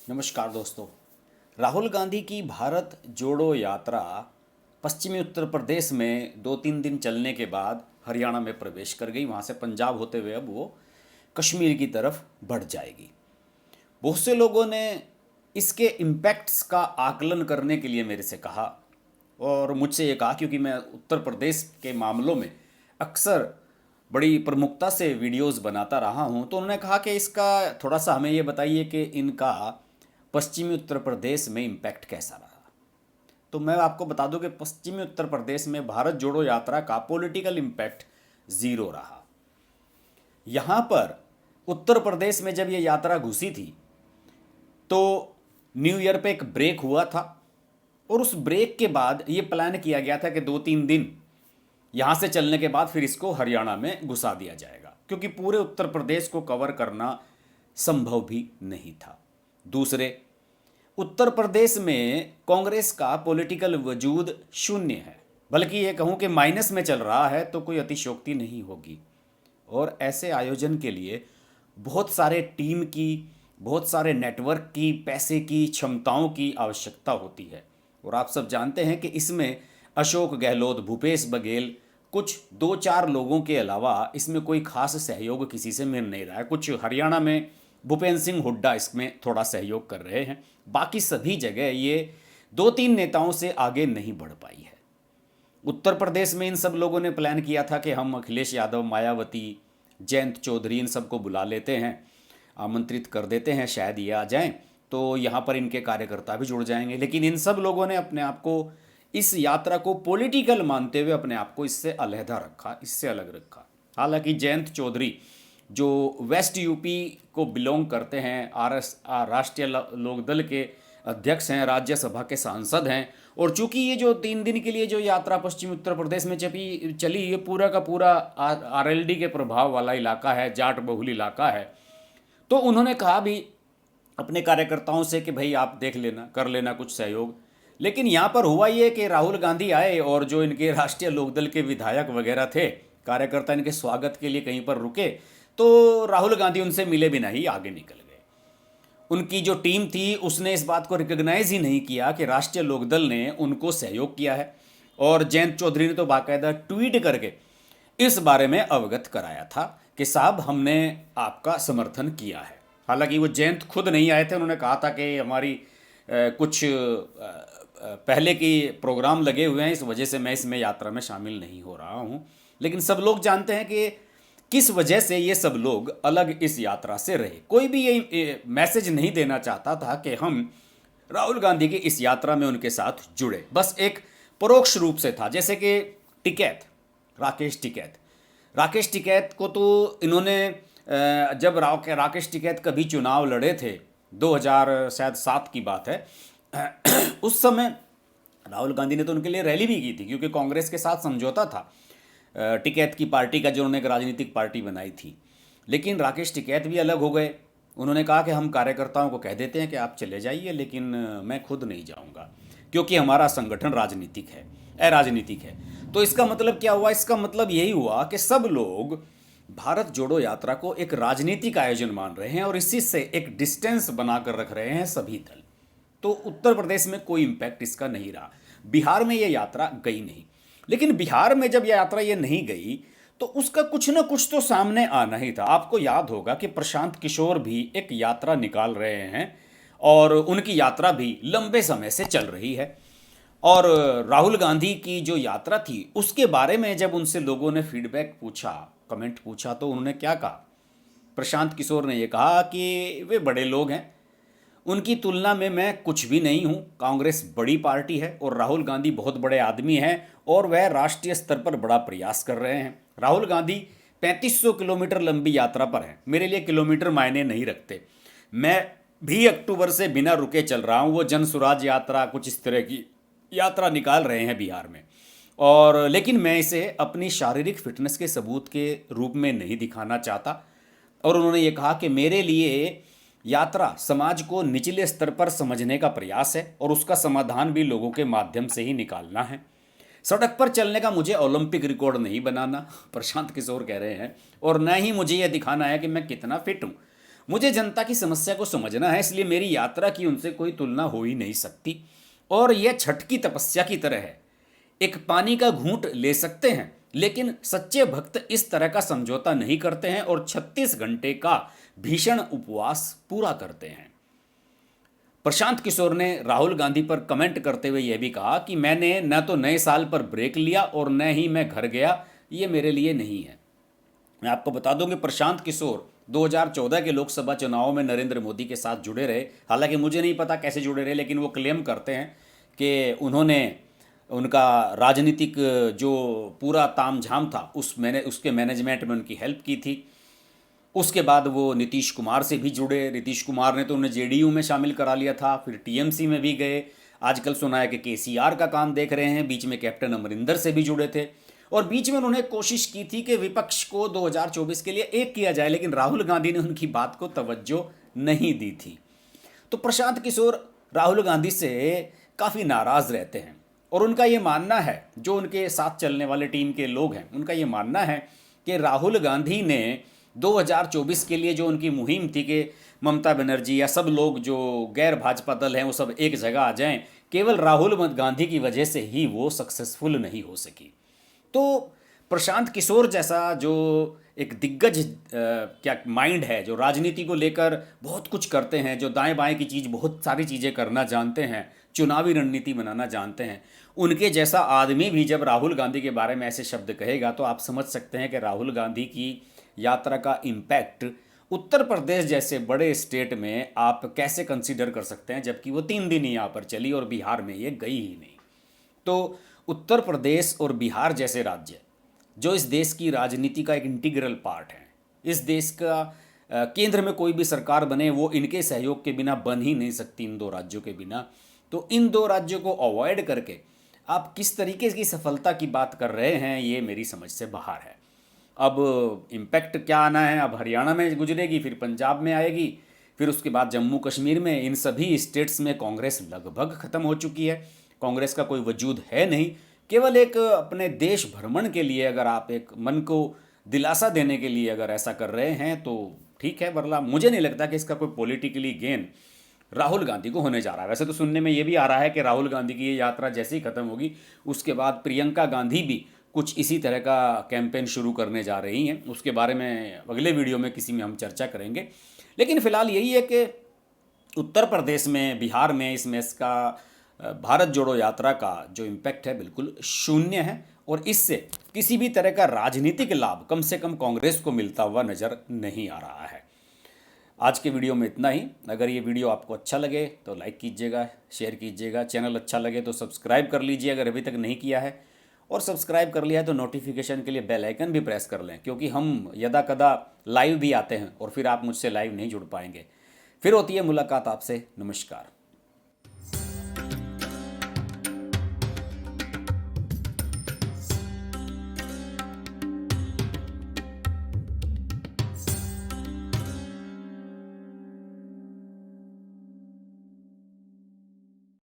नमस्कार दोस्तों। राहुल गांधी की भारत जोड़ो यात्रा पश्चिमी उत्तर प्रदेश में 2-3 दिन चलने के बाद हरियाणा में प्रवेश कर गई। वहाँ से पंजाब होते हुए अब वो कश्मीर की तरफ बढ़ जाएगी। बहुत से लोगों ने इसके इम्पैक्ट्स का आकलन करने के लिए मेरे से कहा और मुझसे ये कहा, क्योंकि मैं उत्तर प्रदेश के मामलों में अक्सर बड़ी प्रमुखता से वीडियोस बनाता रहा हूँ, तो उन्होंने कहा कि इसका थोड़ा सा हमें ये बताइए कि इनका पश्चिमी उत्तर प्रदेश में इम्पैक्ट कैसा रहा। तो मैं आपको बता दूं कि पश्चिमी उत्तर प्रदेश में भारत जोड़ो यात्रा का पॉलिटिकल इम्पैक्ट ज़ीरो रहा। यहाँ पर उत्तर प्रदेश में जब ये यात्रा घुसी थी तो न्यू ईयर पे एक ब्रेक हुआ था और उस ब्रेक के बाद ये प्लान किया गया था कि 2-3 दिन यहाँ से चलने के बाद फिर इसको हरियाणा में घुसा दिया जाएगा, क्योंकि पूरे उत्तर प्रदेश को कवर करना संभव भी नहीं था। दूसरे, उत्तर प्रदेश में कांग्रेस का पॉलिटिकल वजूद शून्य है, बल्कि ये कहूँ कि माइनस में चल रहा है तो कोई अतिशयोक्ति नहीं होगी। और ऐसे आयोजन के लिए बहुत सारे टीम की, बहुत सारे नेटवर्क की, पैसे की, क्षमताओं की आवश्यकता होती है। और आप सब जानते हैं कि इसमें अशोक गहलोत, भूपेश बघेल, कुछ 2-4 लोगों के अलावा इसमें कोई खास सहयोग किसी से मिल नहीं रहा है। कुछ हरियाणा में भूपेंद्र सिंह हुड्डा इसमें थोड़ा सहयोग कर रहे हैं, बाकी सभी जगह ये 2-3 नेताओं से आगे नहीं बढ़ पाई है। उत्तर प्रदेश में इन सब लोगों ने प्लान किया था कि हम अखिलेश यादव, मायावती, जयंत चौधरी, इन सबको बुला लेते हैं, आमंत्रित कर देते हैं, शायद ये आ जाएं तो यहाँ पर इनके कार्यकर्ता भी जुड़ जाएंगे। लेकिन इन सब लोगों ने अपने आप को, इस यात्रा को पॉलिटिकल मानते हुए अपने आप को इससे अलहदा रखा, इससे अलग रखा। हालांकि जयंत चौधरी जो वेस्ट यूपी को बिलोंग करते हैं, राष्ट्रीय लोकदल के अध्यक्ष हैं, राज्यसभा के सांसद हैं, और चूंकि ये जो 3 दिन के लिए जो यात्रा पश्चिमी उत्तर प्रदेश में चली, ये पूरा का पूरा आरएलडी के प्रभाव वाला इलाका है, जाट बहुल इलाका है, तो उन्होंने कहा भी अपने कार्यकर्ताओं से कि भाई आप देख लेना, कर लेना कुछ सहयोग। लेकिन यहाँ पर हुआ ये कि राहुल गांधी आए और जो इनके राष्ट्रीय लोकदल के विधायक वगैरह थे, कार्यकर्ता इनके स्वागत के लिए कहीं पर रुके, तो राहुल गांधी उनसे मिले बिना ही आगे निकल गए। उनकी जो टीम थी उसने इस बात को रिकॉग्नाइज ही नहीं किया कि राष्ट्रीय लोकदल ने उनको सहयोग किया है, और जयंत चौधरी ने तो बाकायदा ट्वीट करके इस बारे में अवगत कराया था कि साहब हमने आपका समर्थन किया है। हालांकि वो जयंत खुद नहीं आए थे, उन्होंने कहा था कि हमारी कुछ पहले की प्रोग्राम लगे हुए हैं, इस वजह से मैं इसमें यात्रा में शामिल नहीं हो रहा हूँ। लेकिन सब लोग जानते हैं कि किस वजह से ये सब लोग अलग इस यात्रा से रहे। कोई भी ये मैसेज नहीं देना चाहता था कि हम राहुल गांधी की इस यात्रा में उनके साथ जुड़े, बस एक परोक्ष रूप से था। जैसे कि टिकैत, राकेश टिकैत को तो इन्होंने जब राकेश टिकैत कभी चुनाव लड़े थे, 2007 की बात है, उस समय राहुल गांधी ने तो उनके लिए रैली भी की थी, क्योंकि कांग्रेस के साथ समझौता था टिकैत की पार्टी का, जो उन्होंने एक राजनीतिक पार्टी बनाई थी। लेकिन राकेश टिकैत भी अलग हो गए। उन्होंने कहा कि हम कार्यकर्ताओं को कह देते हैं कि आप चले जाइए, लेकिन मैं खुद नहीं जाऊंगा, क्योंकि हमारा संगठन राजनीतिक है, अराजनीतिक है। तो इसका मतलब क्या हुआ? इसका मतलब यही हुआ कि सब लोग भारत जोड़ो यात्रा को एक राजनीतिक आयोजन मान रहे हैं और इसी से एक डिस्टेंस बनाकर रख रहे हैं सभी दल। तो उत्तर प्रदेश में कोई इम्पैक्ट इसका नहीं रहा। बिहार में ये यात्रा गई नहीं, लेकिन बिहार में जब यात्रा ये नहीं गई तो उसका कुछ ना कुछ तो सामने आना ही था। आपको याद होगा कि प्रशांत किशोर भी एक यात्रा निकाल रहे हैं और उनकी यात्रा भी लंबे समय से चल रही है। और राहुल गांधी की जो यात्रा थी उसके बारे में जब उनसे लोगों ने फीडबैक पूछा, कमेंट पूछा, तो उन्होंने क्या कहा? प्रशांत किशोर ने यह कहा कि वे बड़े लोग हैं, उनकी तुलना में मैं कुछ भी नहीं हूं, कांग्रेस बड़ी पार्टी है और राहुल गांधी बहुत बड़े आदमी हैं और वह राष्ट्रीय स्तर पर बड़ा प्रयास कर रहे हैं। राहुल गांधी 3500 किलोमीटर लंबी यात्रा पर हैं, मेरे लिए किलोमीटर मायने नहीं रखते। मैं भी अक्टूबर से बिना रुके चल रहा हूं, वो जन स्वराज यात्रा, कुछ इस तरह की यात्रा निकाल रहे हैं बिहार में, और लेकिन मैं इसे अपनी शारीरिक फिटनेस के सबूत के रूप में नहीं दिखाना चाहता। और उन्होंने ये कहा कि मेरे लिए यात्रा समाज को निचले स्तर पर समझने का प्रयास है और उसका समाधान भी लोगों के माध्यम से ही निकालना है। सड़क पर चलने का मुझे ओलंपिक रिकॉर्ड नहीं बनाना, प्रशांत किशोर कह रहे हैं, और न ही मुझे यह दिखाना है कि मैं कितना फिट हूँ। मुझे जनता की समस्या को समझना है, इसलिए मेरी यात्रा की उनसे कोई तुलना हो ही नहीं सकती। और यह छठ की तपस्या की तरह है। एक पानी का घूंट ले सकते हैं, लेकिन सच्चे भक्त इस तरह का समझौता नहीं करते हैं और 36 घंटे का भीषण उपवास पूरा करते हैं। प्रशांत किशोर ने राहुल गांधी पर कमेंट करते हुए यह भी कहा कि मैंने न तो नए साल पर ब्रेक लिया और न ही मैं घर गया, ये मेरे लिए नहीं है। मैं आपको बता दूं कि प्रशांत किशोर 2014 के लोकसभा चुनाव में नरेंद्र मोदी के साथ जुड़े रहे। हालांकि मुझे नहीं पता कैसे जुड़े रहे, लेकिन वो क्लेम करते हैं कि उन्होंने उनका राजनीतिक जो पूरा तामझाम था उसके मैनेजमेंट में उनकी हेल्प की थी। उसके बाद वो नीतीश कुमार से भी जुड़े। नीतीश कुमार ने तो उन्हें जेडीयू में शामिल करा लिया था, फिर टीएमसी में भी गए। आजकल सुना है कि केसीआर का काम देख रहे हैं। बीच में कैप्टन अमरिंदर से भी जुड़े थे और बीच में उन्होंने कोशिश की थी कि विपक्ष को 2024 के लिए एक किया जाए, लेकिन राहुल गांधी ने उनकी बात को तवज्जो नहीं दी थी। तो प्रशांत किशोर राहुल गांधी से काफ़ी नाराज़ रहते हैं और उनका ये मानना है, जो उनके साथ चलने वाले टीम के लोग हैं, उनका ये मानना है कि राहुल गांधी ने 2024 के लिए जो उनकी मुहिम थी कि ममता बनर्जी या सब लोग जो गैर भाजपा दल हैं वो सब एक जगह आ जाएं, केवल राहुल गांधी की वजह से ही वो सक्सेसफुल नहीं हो सकी। तो प्रशांत किशोर जैसा जो एक दिग्गज क्या माइंड है, जो राजनीति को लेकर बहुत कुछ करते हैं, जो दाएं बाएं की चीज़ बहुत सारी चीज़ें करना जानते हैं, चुनावी रणनीति बनाना जानते हैं, उनके जैसा आदमी भी जब राहुल गांधी के बारे में ऐसे शब्द कहेगा तो आप समझ सकते हैं कि राहुल गांधी की यात्रा का इम्पैक्ट उत्तर प्रदेश जैसे बड़े स्टेट में आप कैसे कंसीडर कर सकते हैं, जबकि वो 3 दिन ही यहाँ पर चली और बिहार में ये गई ही नहीं। तो उत्तर प्रदेश और बिहार जैसे राज्य जो इस देश की राजनीति का एक इंटीग्रल पार्ट है, इस देश का केंद्र में कोई भी सरकार बने वो इनके सहयोग के बिना बन ही नहीं सकती, इन 2 राज्यों के बिना। तो इन 2 राज्यों को अवॉइड करके आप किस तरीके की सफलता की बात कर रहे हैं, ये मेरी समझ से बाहर है। अब इम्पैक्ट क्या आना है, अब हरियाणा में गुजरेगी, फिर पंजाब में आएगी, फिर उसके बाद जम्मू कश्मीर में। इन सभी स्टेट्स में कांग्रेस लगभग ख़त्म हो चुकी है, कांग्रेस का कोई वजूद है नहीं। केवल एक अपने देश भ्रमण के लिए, अगर आप एक मन को दिलासा देने के लिए अगर ऐसा कर रहे हैं तो ठीक है, वरना मुझे नहीं लगता कि इसका कोई पॉलिटिकली गेन राहुल गांधी को होने जा रहा है। वैसे तो सुनने में ये भी आ रहा है कि राहुल गांधी की ये यात्रा जैसे ही खत्म होगी उसके बाद प्रियंका गांधी भी कुछ इसी तरह का कैंपेन शुरू करने जा रही हैं। उसके बारे में अगले वीडियो में किसी में हम चर्चा करेंगे। लेकिन फिलहाल यही है कि उत्तर प्रदेश में, बिहार में इसमें इसका भारत जोड़ो यात्रा का जो इम्पैक्ट है बिल्कुल शून्य है और इससे किसी भी तरह का राजनीतिक लाभ कम से कम कांग्रेस को मिलता हुआ नज़र नहीं आ रहा है। आज के वीडियो में इतना ही। अगर ये वीडियो आपको अच्छा लगे तो लाइक कीजिएगा, शेयर कीजिएगा। चैनल अच्छा लगे तो सब्सक्राइब कर लीजिए अगर अभी तक नहीं किया है, और सब्सक्राइब कर लिया है तो नोटिफिकेशन के लिए बेल आइकन भी प्रेस कर लें, क्योंकि हम यदा कदा लाइव भी आते हैं और फिर आप मुझसे लाइव नहीं जुड़ पाएंगे। फिर होती है मुलाकात आपसे। नमस्कार।